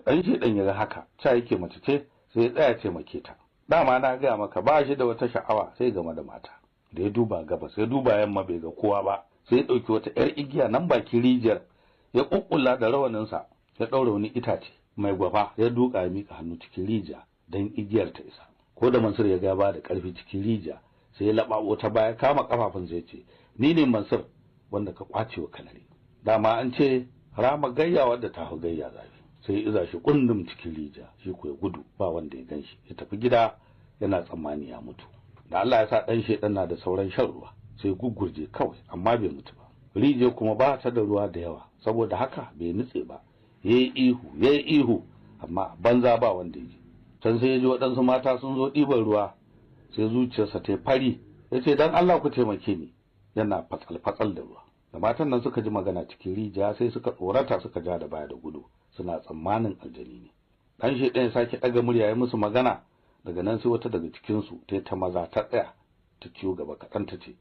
ɗan shedan ya ga haka ta yake mace ce sai ya tsaya taimake ta. Dama na gaya maka ba shi da wata sha'awa sai game da mata. Da ya duba gabas ya duba yamma bai ga kowa ba sai ya ɗauki wata 'yar igiya nan bakin rijiyar ya ƙuƙƙulla da rawaninsa ya ɗaura wani itace mai gwafa ya duka ya mika hannu cikin rijiya don igiyar ta isa. Ko da Mansur ya ga ba da ƙarfi cikin rijiya sai ya laɓaɓo ta baya kama ƙafafunsa ya ce, ni ne Mansur wanda ka ƙwace wa kanare. Dama an ce rama gayya wadda ta hau gayya zafi. Sai ya iza shi kundum cikin rijiya shi ko ya gudu ba wanda ya ganshi ya tafi gida yana tsammani ya mutu. Da Allah ya sa ɗan shedan na da sauran shan ruwa sai gugurje kawai amma bai mutu ba. Rijiya kuma ba ta da ruwa da yawa saboda haka bai nutse ba. Yayi ihu amma banza ba wanda ya ji. Can sai ya ji waɗansu mata sun zo ɗiban ruwa sai zuciyarsa ta fari ya ce dan Allah ku taimake ni yana fatsal da ruwa. Da matan nan suka ji magana cikin rijiya sai suka tsorata suka ja da baya da gudu suna tsammanin aljani ne. Dan shedan ya sake ɗaga murya ya musu magana. Daga nan sai wata daga cikin su ta maza ta tsaya ta ciyo gaba kaɗan ta ce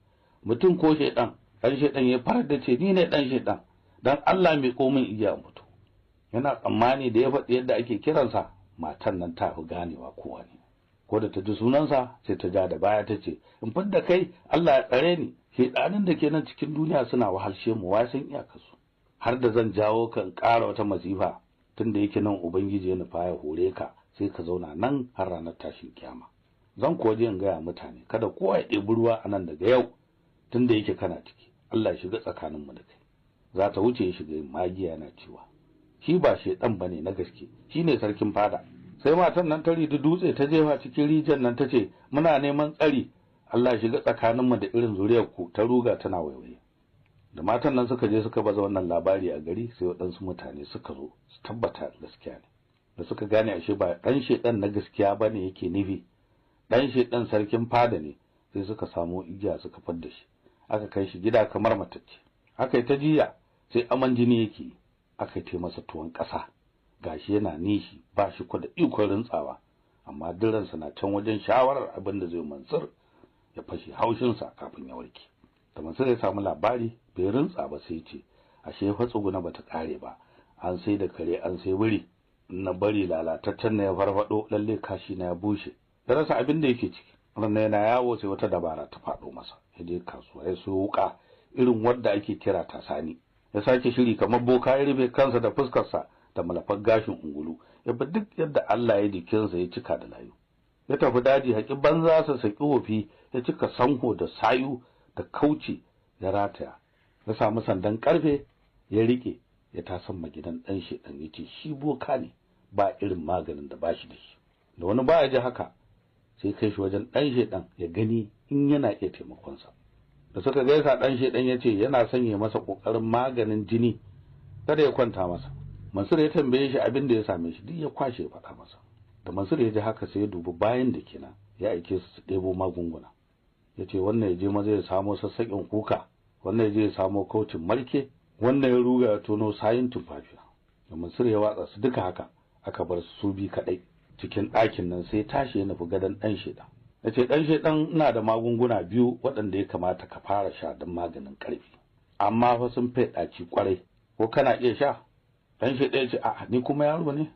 mutum ko shedan. Dan shedan ya fara da ce ni ne dan shedan dan Allah mai komin igiya mutu. Yana tsammani da ya faɗi yadda ake kiransa matan nan ta fi ganewa kowa ne. Ko da ta ji sunansa sai ta ja da baya ta ce in fidda kai Allah ya tsare ni shedanin da ke nan cikin duniya suna wahalshe mu wasan iyakarsu har da zan jawo kan ƙara wata masifa tunda yake nan ubangiji ya nufa ya hore ka sai ka zauna nan har ranar tashin kiyama. Zan kuwa je in gaya mutane kada kowa ya ɗebi ruwa a nan daga yau tunda yake kana ciki Allah ya shiga tsakaninmu da kai. Za ta wuce ya shiga yin magiya yana cewa shi ba shedan bane na gaske shine sarkin fada. Sai matan nan ta ridi dutse ta jefa cikin rijiyar nan ta ce muna neman tsari Allah ya shiga tsakaninmu da irin zuriyar ku. Ta ruga tana waiwaye. Da matan nan suka je suka baza wannan labari a gari sai waɗansu mutane suka zo su tabbata gaskiya ne. Da suka gane ashe ba ɗan shedan na gaskiya bane yake nufi ɗan shedan sarkin fada ne sai suka samo igiya suka fadda shi aka kai shi gida kamar matacce. Aka yi ta jiya sai aman jini yake aka yi masa tuwon ƙasa gashi yana nishi ba shi da ikon rintsawa amma diransa na can wajen shawarar abin da zai Mansur ya fashe haushinsa kafin ya warke. Da Mansur ya samu labari bai rintsa ba sai ce ashe fa tsuguna bata kare ba an sai da kare an sai wuri na bari lalataccen na ya farfado lalle kashi na ya bushe. Da rasa abin da yake ciki ranar yana yawo sai wata dabara ta faɗo masa ya je kasuwa ya so wuka irin wadda ake kira tasani ya sake shiri kamar boka ya rufe kansa da fuskarsa da malafar gashin ungulu ya bi duk yadda Allah ya jikinsa ya cika da layu. Ya tafi daji haƙi banza sa saki wofi ya cika sanho da sayu da kauce ya rataya ya samu sandan karfe ya rike ya tasan magidan dan shedan yace shi boka ne ba irin maganin da bashi da shi. Da wani baya ji haka sai kai shi wajen dan shedan ya gani in yana iya taimakon sa. Da suka gaisa dan shedan yace yana sanye masa kokarin maganin jini kada ya kwanta masa. Mansur ya tambaye shi abin da ya same shi duk ya kwashe faɗa masa. Da Mansur ya ji haka sai ya dubi bayan da kenan ya aike su ɗebo magunguna. Yace wannan ya je maza ya samo sassaƙin kuka, wannan ya je ya samo kaucin marke, wannan ya ruga ya tono sayin tumfafiya. Da Mansur ya watsa su duka haka aka bar su bi kadai cikin ɗakin nan sai tashi ya nufi gadon ɗan shedan. Yace ɗan shedan ina da magunguna biyu waɗanda ya kamata ka fara sha don maganin ƙarfi. Amma fa sun fai ɗaci kwarai ko kana iya sha? Dan shi ɗaya ce a ni kuma yaro ne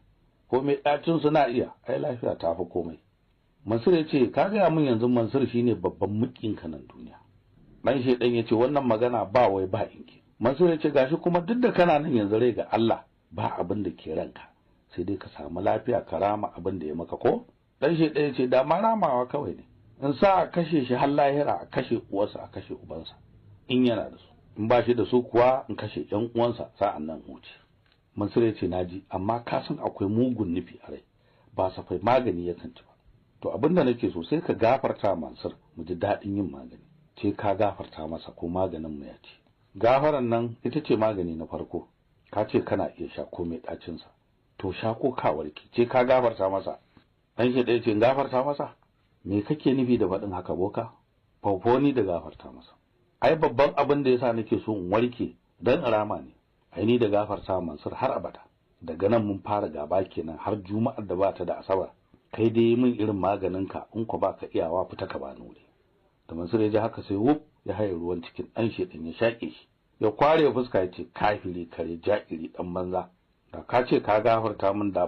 ko mai ɗacin suna iya ai lafiya ta fi komai. Mansur ya ce ka gaya min yanzu Mansur shine babban mukin kanan duniya. Dan shi ɗan ya ce wannan magana ba wai ba inki. Mansur ya ce gashi kuma duk da kana nan yanzu rai ga Allah ba abin da ke ranka sai dai ka samu lafiya ka rama abin da ya maka ko. Dan shi ɗaya ce da ma ramawa kawai ne in sa a kashe shi har lahira a kashe uwarsa a kashe ubansa in yana da su in ba shi da su kuwa in kashe ƴan uwansa sa'an nan huce. Mansur ya ce naji amma ka san akwai mugun nufi a rai ba safai magani yakan ci ba. To abinda nake so sai ka gafarta Mansur mu ji dadin yin magani. Ce ka gafarta masa ko maganin mu ya ci. Gafaran nan ita ce magani na farko. Ka ce kana iya sha ko mai dacin sa. To sha ko ka warke. Ce ka gafarta masa. Dan shi dai ce gafarta masa. Me kake nufi da faɗin haka boka? Faufoni da gafarta masa. Ai babban abin da yasa nake so in warke dan rama ne. Ai da gafarta Mansur har abada. Daga nan mun fara gaba kenan har Juma'ar da bata da Asabar. Kai dai min irin maganinka in ko baka iyawa fita ka ba nure. Da Mansur ya ji haka sai wuf ya haye ruwan cikin dan shedan ya shake shi. Ya kware fuska ya ce kafiri kare ja'iri dan banza. Da ka ce ka gafarta min da